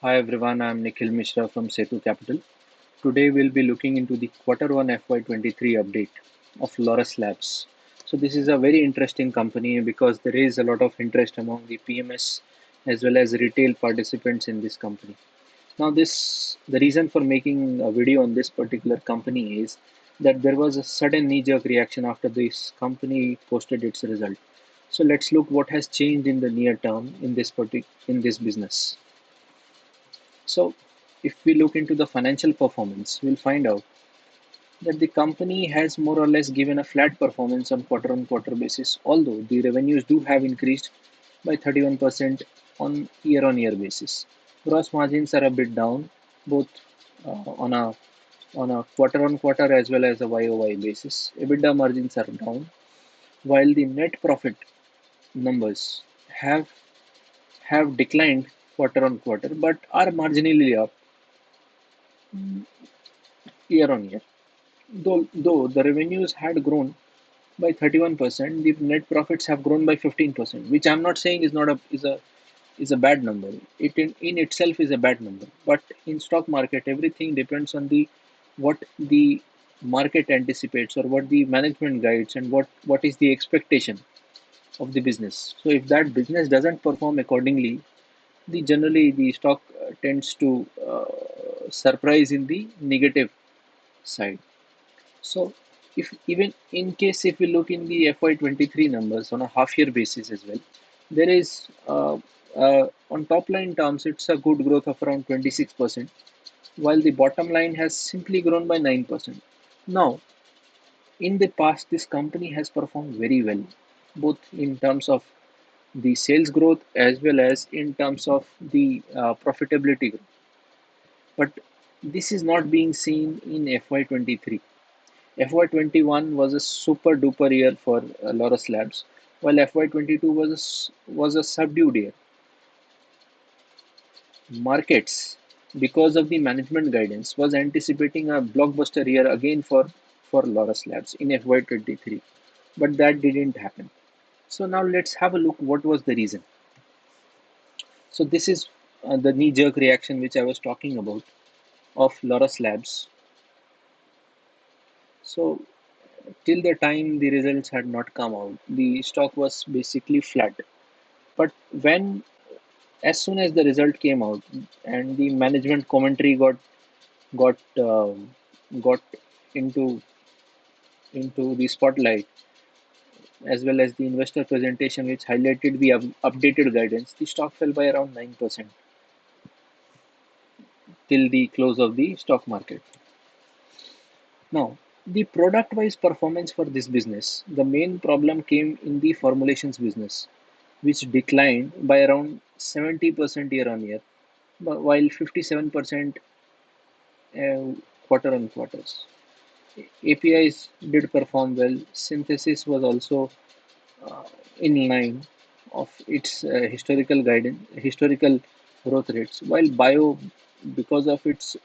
Hi everyone, I'm Nikhil Mishra from Setu Capital. Today we'll be looking into the Q1 FY23 update of Laurus Labs. So this is a very interesting company because there is a lot of interest among the PMS as well as retail participants in this company. Now the reason for making a video on this particular company is that there was a sudden knee-jerk reaction after this company posted its result. So let's look what has changed in the near term in this business. So, if we look into the financial performance, we'll find out that the company has more or less given a flat performance on quarter basis, although the revenues do have increased by 31% on year basis. Gross margins are a bit down, both on a quarter on quarter as well as a YOY basis. EBITDA margins are down, while the net profit numbers have have declined quarter on quarter, but are marginally up year on year. Though the revenues had grown by 31%, the net profits have grown by 15%, which I'm not saying is not a is a bad number. It in itself is a bad number. But in stock market, everything depends on the what the market anticipates or what the management guides and what is the expectation of the business. So if that business doesn't perform accordingly, the generally the stock tends to surprise in the negative side. So, if even in case if we look in the FY23 numbers on a half year basis as well, there is on top line terms it's a good growth of around 26%, while the bottom line has simply grown by 9%. Now, in the past, this company has performed very well, both in terms of the sales growth as well as in terms of the profitability growth. But this is not being seen in FY23. FY21 was a super duper year for Laurus Labs, while FY22 was a subdued year. Markets, because of the management guidance, was anticipating a blockbuster year again for Laurus Labs in FY23, but that didn't happen. So now let's have a look what was the reason. So this is the knee-jerk reaction which I was talking about of Laurus Labs. So till the time the results had not come out, the stock was basically flat. But when as soon as the result came out and the management commentary got got into the spotlight, as well as the investor presentation which highlighted the updated guidance, the stock fell by around 9% till the close of the stock market. Now, the product wise performance for this business, the main problem came in the formulations business, which declined by around 70% year on year, while 57% quarter on quarters. APIs did perform well. Synthesis was also in line of its historical growth rates, while bio, because of its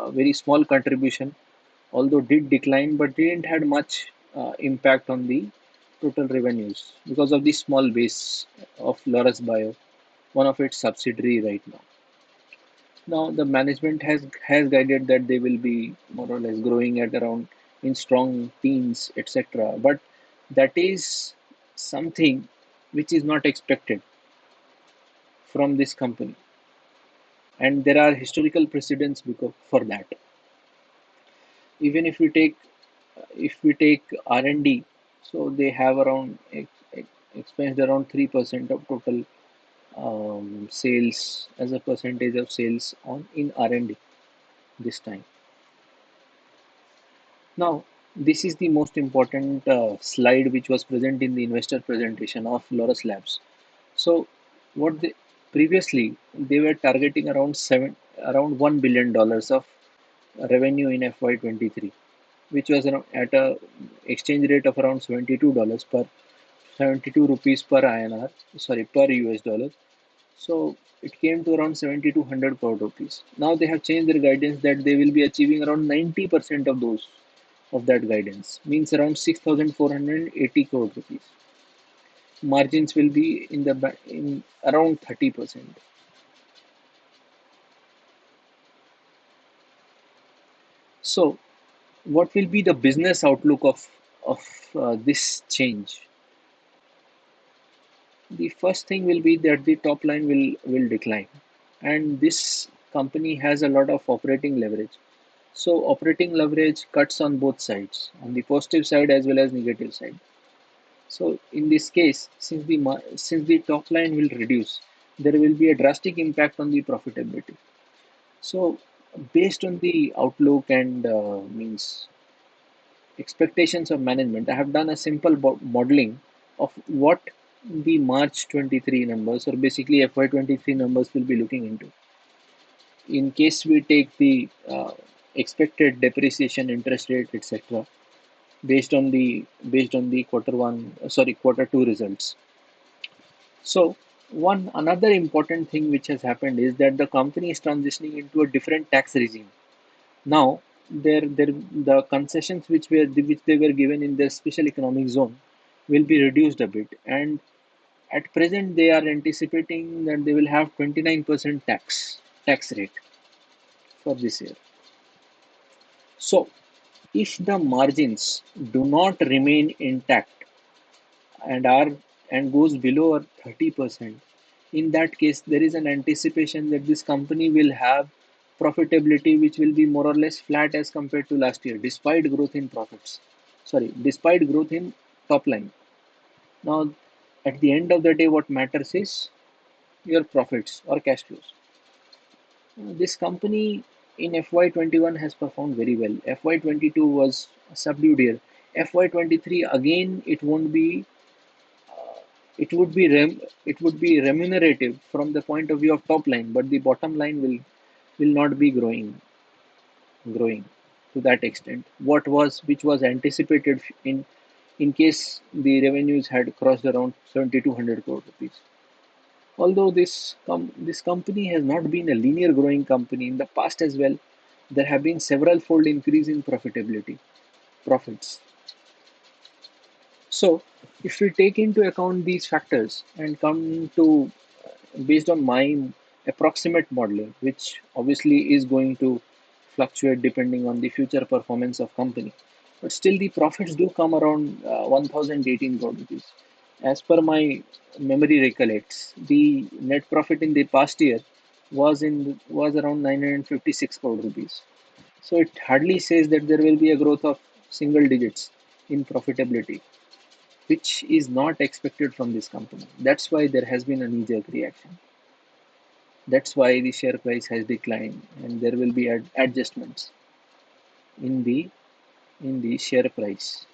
very small contribution, although did decline, but didn't had much impact on the total revenues because of the small base of Laurus Bio, one of its subsidiary right now. Now the management has guided that they will be more or less growing at around in strong teens, etc. But that is something which is not expected from this company, and there are historical precedents because for that. Even if we take R&D, so they have around expensed around 3% of total sales as a percentage of sales on in R&D this time. Now, this is the most important slide which was present in the investor presentation of Laurus Labs. So, what they previously they were targeting around $1 billion of revenue in FY23, which was at a exchange rate of around $72 per 72 rupees per INR, sorry, per US dollar. So it came to around 7,200 crore rupees. Now they have changed their guidance that they will be achieving around 90% of that guidance, means around 6,480 crore rupees. Margins will be in around 30%. So, what will be the business outlook of this change? The first thing will be that the top line will decline, and this company has a lot of operating leverage. So, operating leverage cuts on both sides, on the positive side as well as negative side. So, in this case, since the top line will reduce, there will be a drastic impact on the profitability. So, based on the outlook and means expectations of management, I have done a simple modeling of what the March 23 numbers, or basically FY23 numbers, will be looking into. In case we take the expected depreciation, interest rate, etc., based on the quarter two results. So one another important thing which has happened is that the company is transitioning into a different tax regime. Now, the concessions which they were given in the special economic zone will be reduced a bit, and at present they are anticipating that they will have 29% tax rate for this year. So, if the margins do not remain intact and are and goes below 30%, in that case there is an anticipation that this company will have profitability which will be more or less flat as compared to last year, despite growth in profits. Sorry, despite growth in top line. Now, at the end of the day, what matters is your profits or cash flows. This company in FY21 has performed very well. FY22 was a subdued year. FY23 again, it would be remunerative from the point of view of top line, but the bottom line will not be growing to that extent. Which was anticipated in case the revenues had crossed around 7,200 crore rupees. Although this company has not been a linear growing company in the past as well, there have been several fold increase in profits. So, if we take into account these factors and come to based on my approximate modeling, which obviously is going to fluctuate depending on the future performance of company, but still the profits do come around 1018 crore rupees. As per my memory recollects, the net profit in the past year was around 956 crore rupees. So it hardly says that there will be a growth of single digits in profitability, which is not expected from this company. That's why there has been a knee-jerk reaction. That's why the share price has declined, and there will be adjustments in the share price.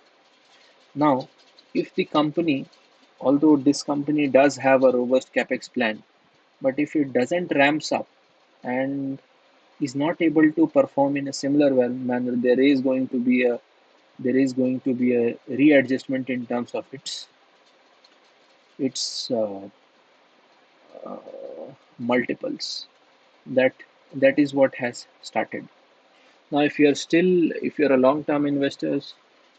Now, if the company, although this company does have a robust capex plan, but if it doesn't ramps up and is not able to perform in a similar manner, there is going to be a readjustment in terms of its multiples. That that is what has started. Now, if you're a long-term investors,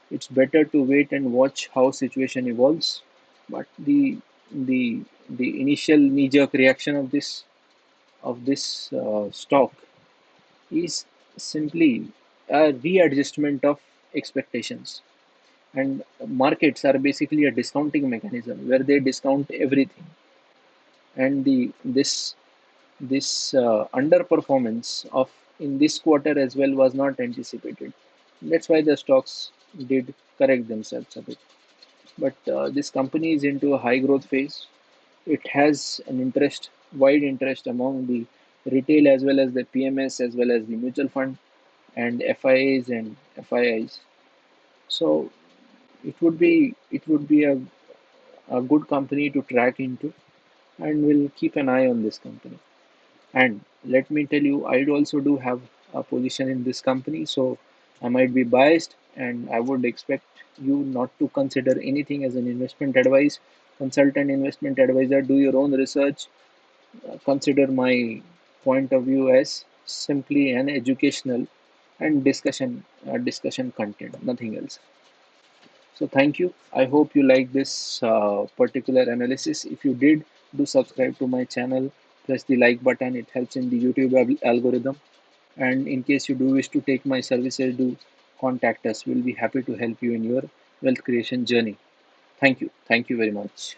it's better to wait and watch how situation evolves. But the the initial knee-jerk reaction of this stock is simply a readjustment of expectations. And markets are basically a discounting mechanism where they discount everything. And this underperformance of in this quarter as well was not anticipated. That's why the stocks did correct themselves a bit. But this company is into a high growth phase. It has an wide interest among the retail as well as the PMS as well as the mutual fund and FIAs and FIIs. So it would be a good company to track into, and we'll keep an eye on this company. And let me tell you, I also do have a position in this company, so I might be biased, and I would expect you not to consider anything as an investment advice. Consult an investment advisor, do your own research, consider my point of view as simply an educational and discussion content, nothing else. So thank you. I hope you like this particular analysis. If you did, do subscribe to my channel. Press the like button. It helps in the YouTube algorithm. And in case you do wish to take my services, do contact us. We'll be happy to help you in your wealth creation journey. Thank you. Thank you very much.